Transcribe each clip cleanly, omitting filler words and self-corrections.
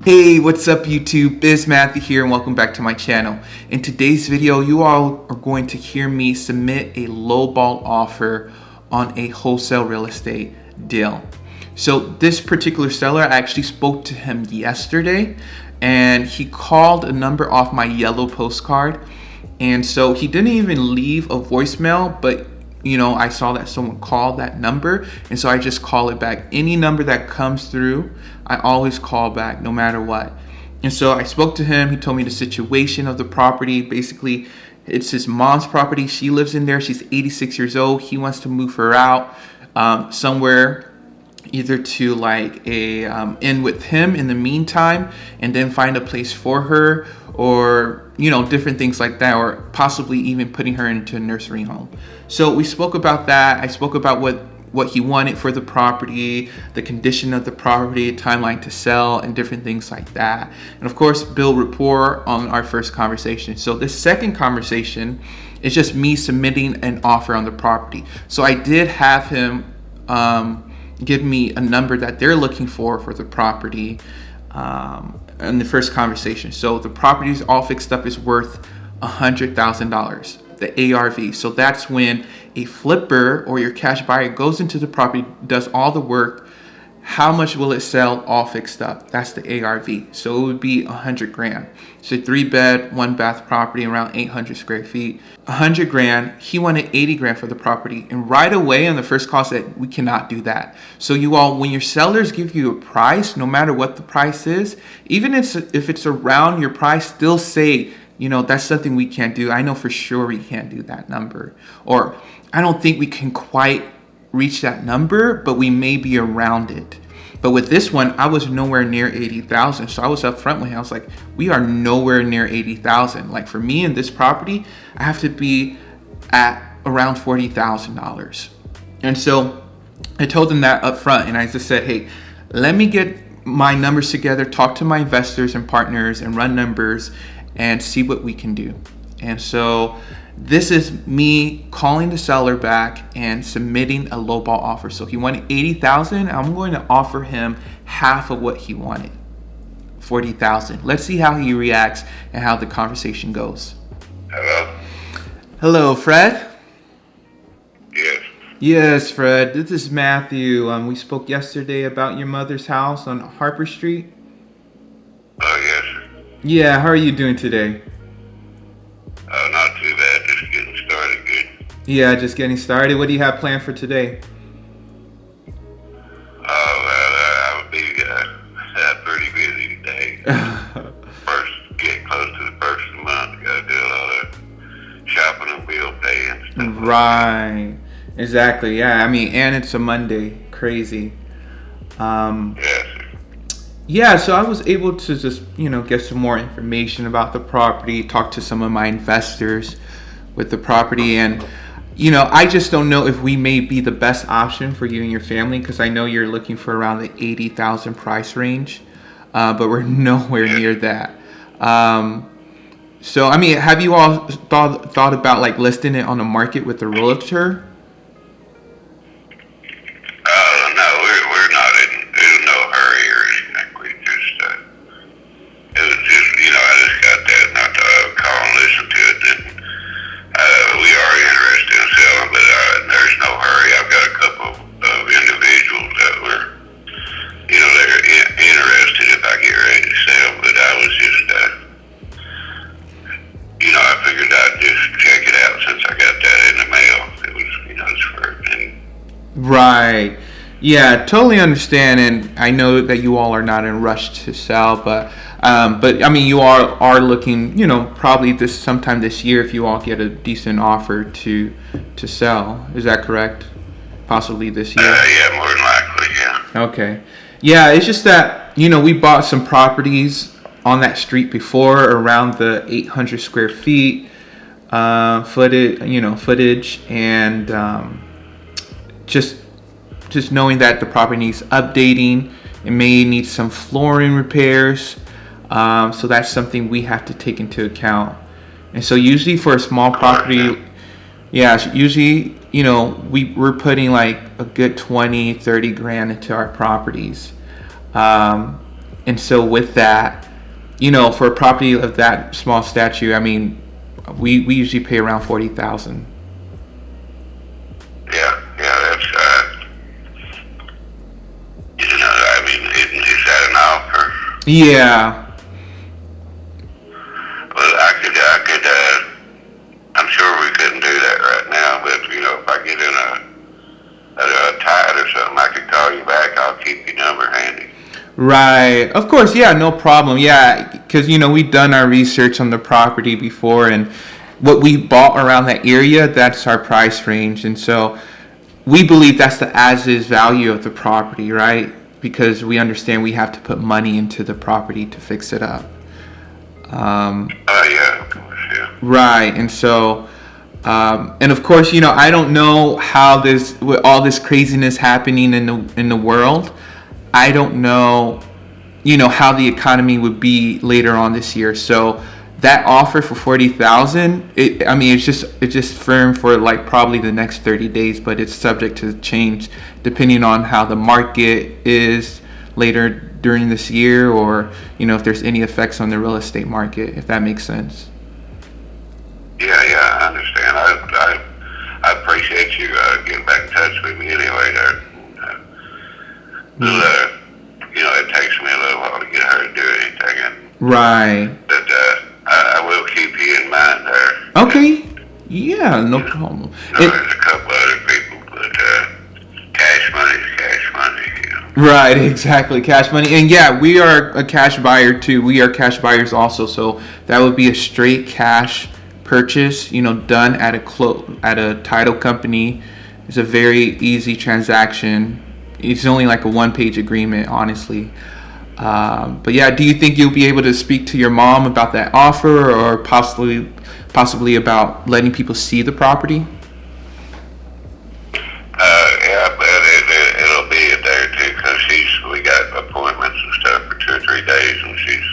Hey, what's up YouTube? Biz Matthew here and welcome back to my channel. In today's video, you all are going to hear me submit a lowball offer on a wholesale real estate deal. So this particular seller, I actually spoke to him yesterday and he called a number off my yellow postcard. And so he didn't even leave a voicemail, but I saw that someone called that number, and so I just call it back. Any number that comes through, I always call back no matter what. And so I spoke to him. He told me the situation of the property. Basically, it's his mom's property. She lives in there. She's 86 years old. He wants to move her out somewhere, either to in with him in the meantime and then find a place for her, or different things like that, or possibly even putting her into a nursery home. So we spoke about that. I spoke about what he wanted for the property, the condition of the property, timeline to sell, and different things like that. And of course, build rapport on our first conversation. So this second conversation is just me submitting an offer on the property. So I did have him give me a number that they're looking for the property in the first conversation. So the property is all fixed up, is worth $100,000. The ARV. So that's when a flipper or your cash buyer goes into the property, does all the work. How much will it sell all fixed up? That's the ARV. So it would be 100 grand. So 3-bed, 1-bath property, around 800 square feet. 100 grand. He wanted 80 grand for the property. And right away on the first call said, we cannot do that. So you all, when your sellers give you a price, no matter what the price is, even if it's around your price, still say, that's something we can't do. I know for sure we can't do that number. Or I don't think we can quite reach that number, but we may be around it. But with this one, I was nowhere near 80,000. So I was up front with him. I was like, we are nowhere near 80,000. Like for me in this property, I have to be at around $40,000. And so I told him that up front. And I just said, hey, let me get my numbers together, talk to my investors and partners and run numbers and see what we can do. And so this is me calling the seller back and submitting a lowball offer. So he wanted 80,000. I'm going to offer him half of what he wanted, 40,000. Let's see how he reacts and how the conversation goes. Hello? Hello, Fred? Yes. Yes, Fred. This is Matthew. We spoke yesterday about your mother's house on Harper Street. Oh, yes, sir. Yeah, how are you doing today? Not too bad. Just getting started good. Yeah, just getting started. What do you have planned for today? I'll be pretty busy today. First, get close to the first of the month. Got to do a lot of shopping and bill pay and stuff. Right. Exactly. Yeah. I mean, and it's a Monday. Crazy. Yes, sir. Yeah, so I was able to just, get some more information about the property, talk to some of my investors with the property. And, I just don't know if we may be the best option for you and your family, because I know you're looking for around the 80,000 price range, but we're nowhere near that. So, I mean, have you all thought about listing it on the market with a realtor? No, we're not in no hurry or anything. We just, it was just, I just got that, not to call and listen to it. And, we are interested in selling, but there's no hurry. I've got a couple of individuals that were, they're interested if I get ready to sell, but I was just, I figured I'd just check it out since I got that in the mail. It was, it's for, and Right. Yeah, totally understand, and I know that you all are not in a rush to sell, but I mean, you all are looking, probably sometime this year, if you all get a decent offer to sell. Is that correct? Possibly this year. Yeah, more than likely, yeah. Okay. Yeah, it's just that we bought some properties on that street before, around the 800 square feet footage, and just knowing that the property needs updating, it may need some flooring repairs, so that's something we have to take into account. And so usually for a small property, usually we're putting like a good 20-30 grand into our properties, And so with that, for a property of that small stature, I mean, we usually pay around 40,000. Yeah, that's, I mean, is that an offer? Yeah. Well, I'm sure we couldn't do that right now, but, if I get in a tide or something, I could call you back. I'll keep your number handy. Right. Of course. Yeah, no problem. Yeah, because, we've done our research on the property before, and what we bought around that area, that's our price range. And so we believe that's the as-is value of the property, right? Because we understand we have to put money into the property to fix it up. Yeah, of course, yeah. Right. And so, and of course, I don't know how with all this craziness happening in the world, I don't know, how the economy would be later on this year. So that offer for 40,000, it's just firm for like probably the next 30 days, but it's subject to change depending on how the market is later during this year, or if there's any effects on the real estate market, if that makes sense. Yeah, I understand. I appreciate you getting back in touch with me anyway. It takes me a little while to get her to do anything. Right. But I will keep you in mind there. Okay. Yeah, no problem. There's a couple other people, but cash money is cash money. Right, exactly. Cash money. And yeah, we are a cash buyer too. We are cash buyers also. So that would be a straight cash purchase, done at a title company. It's a very easy transaction. It's only like a one-page agreement, honestly. But yeah, do you think you'll be able to speak to your mom about that offer, or possibly about letting people see the property? Yeah, but it'll be a day or two, because we got appointments and stuff for 2 or 3 days, and she's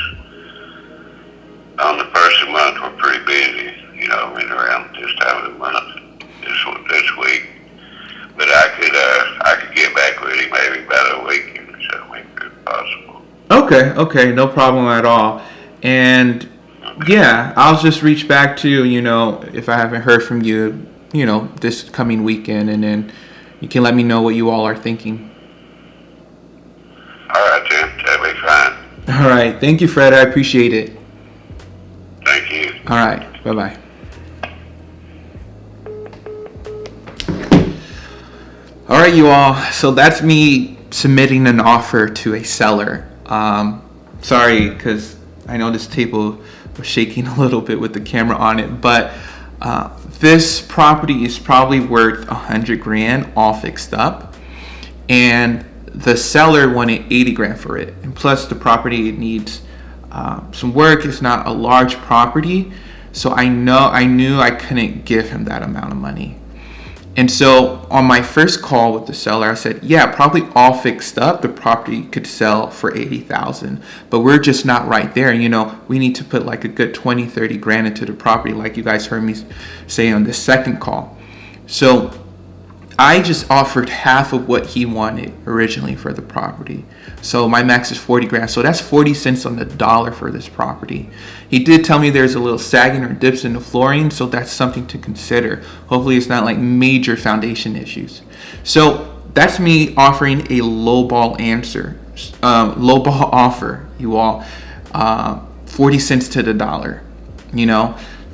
on the first of the month. We're pretty busy, around this time of the month, this week. But I could get back with you maybe about a week or so, if possible. Okay, no problem at all. And yeah, I'll just reach back to you, if I haven't heard from you, this coming weekend, and then you can let me know what you all are thinking. All right, Tim, that'll be fine. All right, thank you, Fred. I appreciate it. Thank you. All right, bye-bye. All right, you all. So that's me submitting an offer to a seller. Sorry, because I know this table was shaking a little bit with the camera on it, but this property is probably worth $100,000 all fixed up, and the seller wanted $80,000 for it. And plus, the property needs some work. It's not a large property, so I knew I couldn't give him that amount of money. And so on my first call with the seller, I said, yeah, probably all fixed up, the property could sell for $80,000, but we're just not right there. We need to put like a good 20, 30 grand into the property, like you guys heard me say on the second call. So I just offered half of what he wanted originally for the property. So my max is $40,000. So that's 40 cents on the dollar for this property. He did tell me there's a little sagging or dips in the flooring, so that's something to consider. Hopefully it's not like major foundation issues. So that's me offering a lowball offer, you all. 40 cents to the dollar.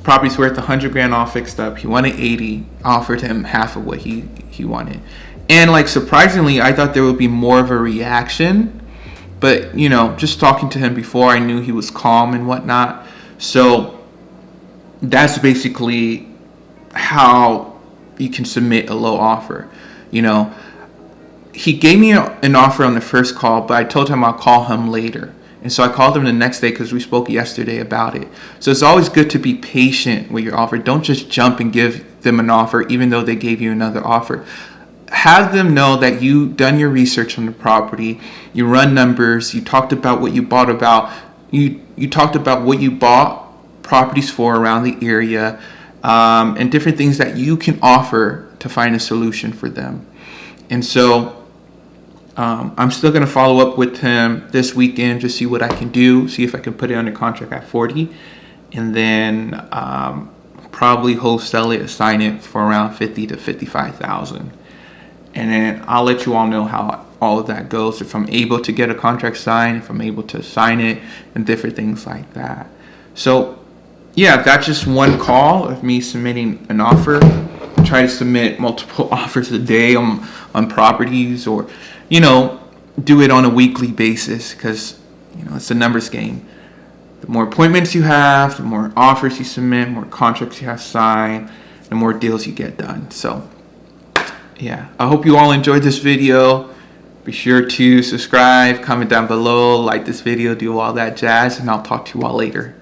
Property's worth $100,000 all fixed up. He wanted 80. Offered him half of what he wanted. And like surprisingly, I thought there would be more of a reaction. But just talking to him before, I knew he was calm and whatnot. So that's basically how you can submit a low offer. He gave me an offer on the first call, but I told him I'll call him later. And so I called him the next day because we spoke yesterday about it. So it's always good to be patient with your offer. Don't just jump and give them an offer even though they gave you another offer. Have them know that you've done your research on the property. You run numbers. You talked about what you bought you talked about what you bought properties for around the area, and different things that you can offer to find a solution for them. And so I'm still going to follow up with him this weekend, just see what I can do, see if I can put it under contract at 40, and then probably wholesale it, sign it for around 50 to 55,000. And then I'll let you all know how all of that goes, if I'm able to get a contract signed, if I'm able to sign it, and different things like that. So yeah, that's just one call of me submitting an offer. I try to submit multiple offers a day on properties, or do it on a weekly basis, because it's a numbers game. The more appointments you have, the more offers you submit, more contracts you have signed, the more deals you get done. So yeah, I hope you all enjoyed this video. Be sure to subscribe, comment down below, like this video, do all that jazz, and I'll talk to you all later.